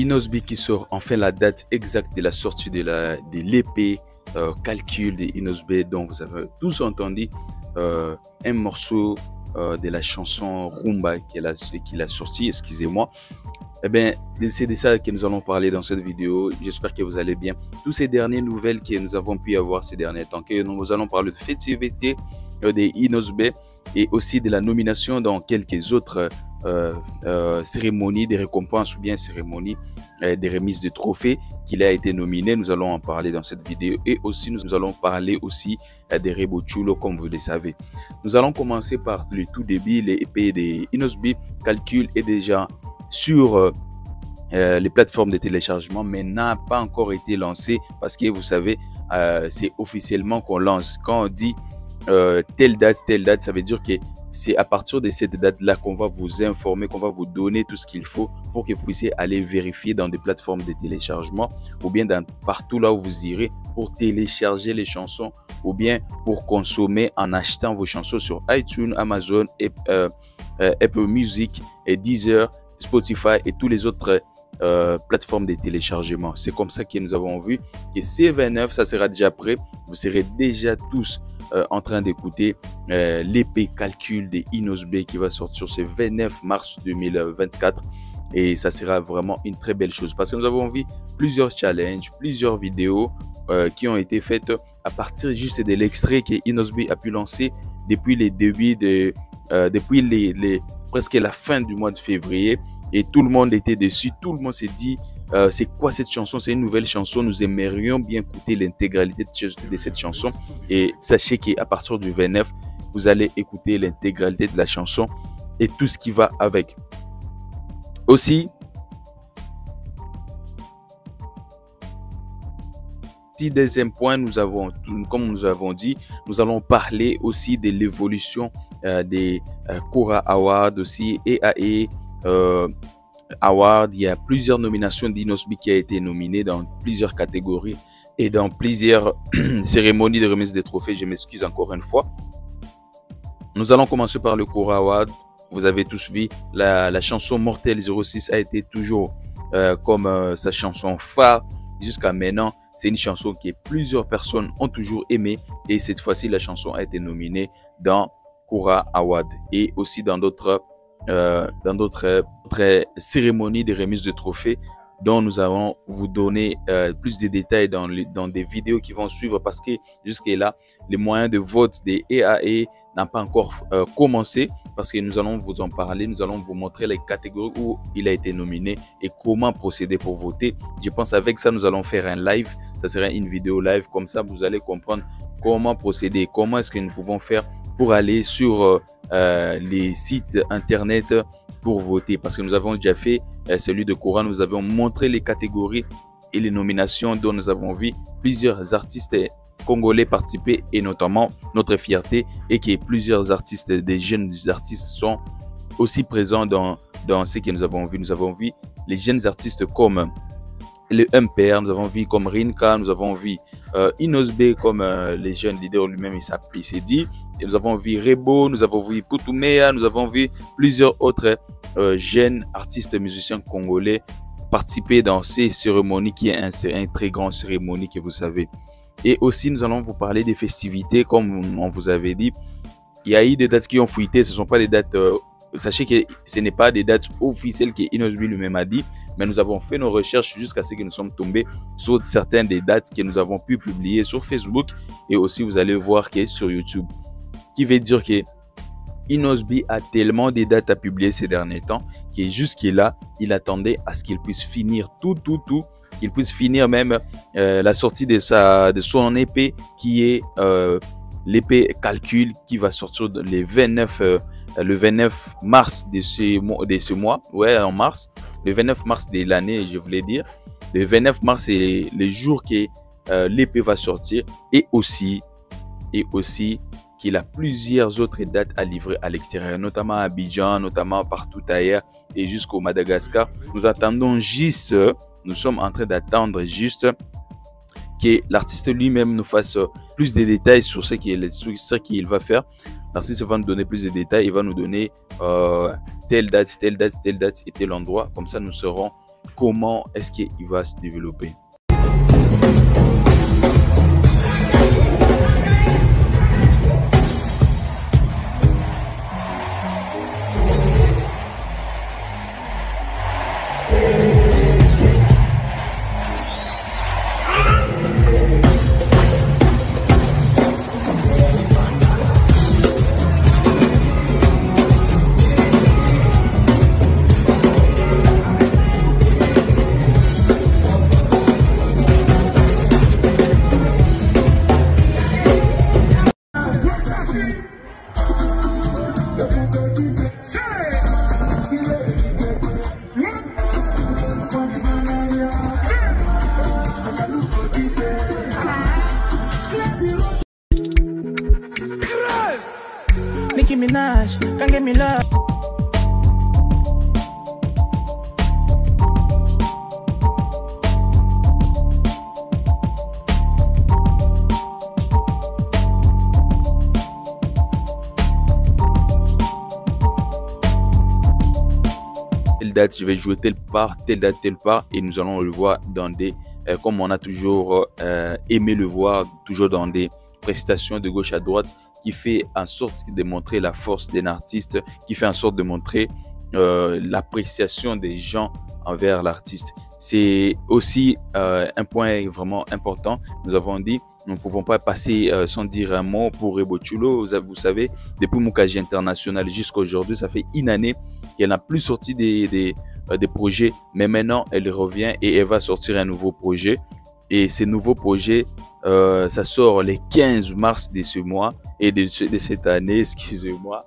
Inosby qui sort enfin la date exacte de la sortie de l'EP Calcul de Inosby, dont vous avez tous entendu un morceau de la chanson Rumba qu'il a sorti, excusez-moi. Eh bien, c'est de ça que nous allons parler dans cette vidéo. J'espère que vous allez bien. Toutes ces dernières nouvelles que nous avons pu avoir ces derniers temps, que nous allons parler de festivité de Inosby et aussi de la nomination dans quelques autres cérémonies de récompenses ou bien cérémonies des remises de trophées qu'il a été nominé. Nous allons en parler dans cette vidéo et aussi nous allons parler aussi des Rebo Chulo comme vous le savez. Nous allons commencer par le tout début. L'EP de Inosby Calcul est déjà sur les plateformes de téléchargement mais n'a pas encore été lancé parce que vous savez c'est officiellement qu'on lance. Quand on dit telle date, ça veut dire que c'est à partir de cette date-là qu'on va vous informer, qu'on va vous donner tout ce qu'il faut pour que vous puissiez aller vérifier dans des plateformes de téléchargement ou bien partout là où vous irez pour télécharger les chansons ou bien pour consommer en achetant vos chansons sur iTunes, Amazon, Apple Music, et Deezer, Spotify et tous les autres plateformes de téléchargement. C'est comme ça que nous avons vu que C29, ça sera déjà prêt. Vous serez déjà tous en train d'écouter l'EP Calcul de Inosby qui va sortir ce 29 mars 2024 et ça sera vraiment une très belle chose parce que nous avons vu plusieurs challenges, plusieurs vidéos qui ont été faites à partir juste de l'extrait que Inosby a pu lancer depuis les débuts depuis presque la fin du mois de février et tout le monde était dessus, tout le monde s'est dit c'est quoi cette chanson? C'est une nouvelle chanson. Nous aimerions bien écouter l'intégralité de cette chanson. Et sachez qu'à partir du 29, vous allez écouter l'intégralité de la chanson et tout ce qui va avec. Aussi, deuxième point, comme nous avons dit, nous allons parler aussi de l'évolution des Kora Awards aussi, EAE Award. Il y a plusieurs nominations d'Inosby qui a été nominé dans plusieurs catégories et dans plusieurs cérémonies de remise des trophées. Je m'excuse encore une fois. Nous allons commencer par le Kora Award. Vous avez tous vu, la chanson Mortel 06 a été toujours comme sa chanson phare jusqu'à maintenant. C'est une chanson que plusieurs personnes ont toujours aimé et cette fois-ci la chanson a été nominée dans Kora Award et aussi dans d'autres cérémonies de remise de trophées dont nous allons vous donner plus de détails dans des vidéos qui vont suivre parce que jusque-là, les moyens de vote des EAE n'ont pas encore commencé parce que nous allons vous en parler, nous allons vous montrer les catégories où il a été nominé et comment procéder pour voter. Je pense avec ça, nous allons faire un live, ça sera une vidéo live, comme ça vous allez comprendre comment procéder, comment est-ce que nous pouvons faire pour aller sur les sites internet pour voter parce que nous avons déjà fait celui de Kora, nous avons montré les catégories et les nominations dont nous avons vu plusieurs artistes congolais participer et notamment notre fierté et que plusieurs artistes, des jeunes artistes sont aussi présents dans ce que nous avons vu. Nous avons vu les jeunes artistes comme le MPR, nous avons vu comme Rinka, nous avons vu Inosby comme les jeunes leaders lui-même, il s'est dit. Et nous avons vu Rebo, nous avons vu Putumea, nous avons vu plusieurs autres jeunes artistes musiciens congolais participer dans ces cérémonies qui est un très grand cérémonie que vous savez. Et aussi nous allons vous parler des festivités comme on vous avait dit. Il y a eu des dates qui ont fuité, ce ne sont pas des dates... Sachez que ce n'est pas des dates officielles que Inosby lui-même a dit, mais nous avons fait nos recherches jusqu'à ce que nous sommes tombés sur certaines des dates que nous avons pu publier sur Facebook et aussi vous allez voir que sur YouTube. Qui veut dire que Inosby a tellement de dates à publier ces derniers temps que jusque-là, il attendait à ce qu'il puisse finir tout, qu'il puisse finir même la sortie de son EP qui est l'EP Calcul qui va sortir le 29 mars de ce mois, ouais, en mars, le 29 mars de l'année, je voulais dire. Le 29 mars, c'est le jour que l'EP va sortir et aussi qu'il a plusieurs autres dates à livrer à l'extérieur, notamment à Abidjan, notamment partout ailleurs et jusqu'au Madagascar. Nous attendons juste, nous sommes en train d'attendre juste que l'artiste lui-même nous fasse plus de détails sur ce qu'il va faire. L'artiste va nous donner plus de détails, il va nous donner telle date et tel endroit. Comme ça, nous serons comment est-ce qu'il va se développer. Nicki Minaj, can't get me love. Telle date, je vais jouer telle part, telle date, telle part, et nous allons le voir dans des, comme on a toujours aimé le voir, toujours dans des prestations de gauche à droite, qui fait en sorte de montrer la force d'un artiste, qui fait en sorte de montrer l'appréciation des gens envers l'artiste. C'est aussi un point vraiment important. Nous avons dit, nous ne pouvons pas passer sans dire un mot pour Rebo Chulo. Vous savez, depuis Mukaji International jusqu'à aujourd'hui, ça fait une année qu'elle n'a plus sorti des projets, mais maintenant elle revient et elle va sortir un nouveau projet. Et ces nouveaux projets, ça sort le 15 mars de ce mois et de cette année, excusez-moi.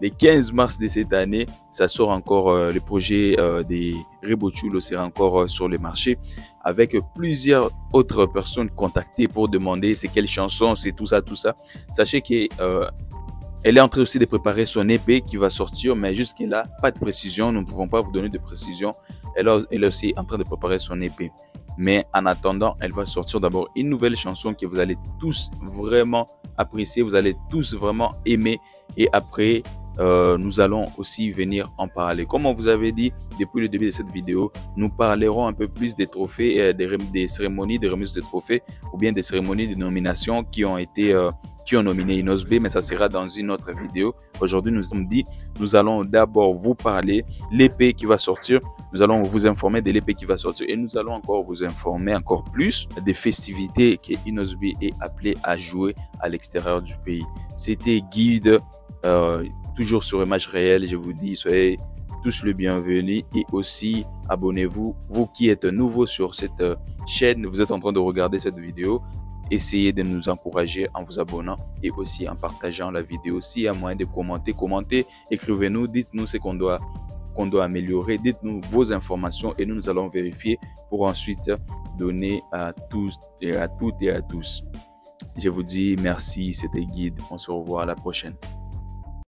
Le 15 mars de cette année, ça sort encore le projet des Rebo Chulo sera encore sur le marché avec plusieurs autres personnes contactées pour demander c'est quelle chanson, c'est tout ça, tout ça. Sachez que elle est en train aussi de préparer son EP qui va sortir, mais jusque-là, pas de précision. Nous ne pouvons pas vous donner de précision. Elle est aussi en train de préparer son EP. Mais en attendant, elle va sortir d'abord une nouvelle chanson que vous allez tous vraiment apprécier, vous allez tous vraiment aimer. Et après, nous allons aussi venir en parler. Comme on vous avait dit depuis le début de cette vidéo, nous parlerons un peu plus des trophées, des cérémonies de remise de trophées ou bien des cérémonies de nomination qui ont nominé Inosb, mais ça sera dans une autre vidéo. Aujourd'hui, nous avons dit, nous allons d'abord vous parler l'épée qui va sortir. Nous allons vous informer de l'épée qui va sortir et nous allons encore vous informer encore plus des festivités que Inosb est appelé à jouer à l'extérieur du pays. C'était Guide, toujours sur Image Réelle. Je vous dis, soyez tous le bienvenu et aussi abonnez-vous. Vous qui êtes nouveau sur cette chaîne, vous êtes en train de regarder cette vidéo. Essayez de nous encourager en vous abonnant et aussi en partageant la vidéo. S'il y a moyen de commentez, écrivez-nous, dites-nous ce qu'on doit améliorer, dites-nous vos informations et nous allons vérifier pour ensuite donner à tous et à toutes et à tous. Je vous dis merci, c'était Guide, on se revoit à la prochaine.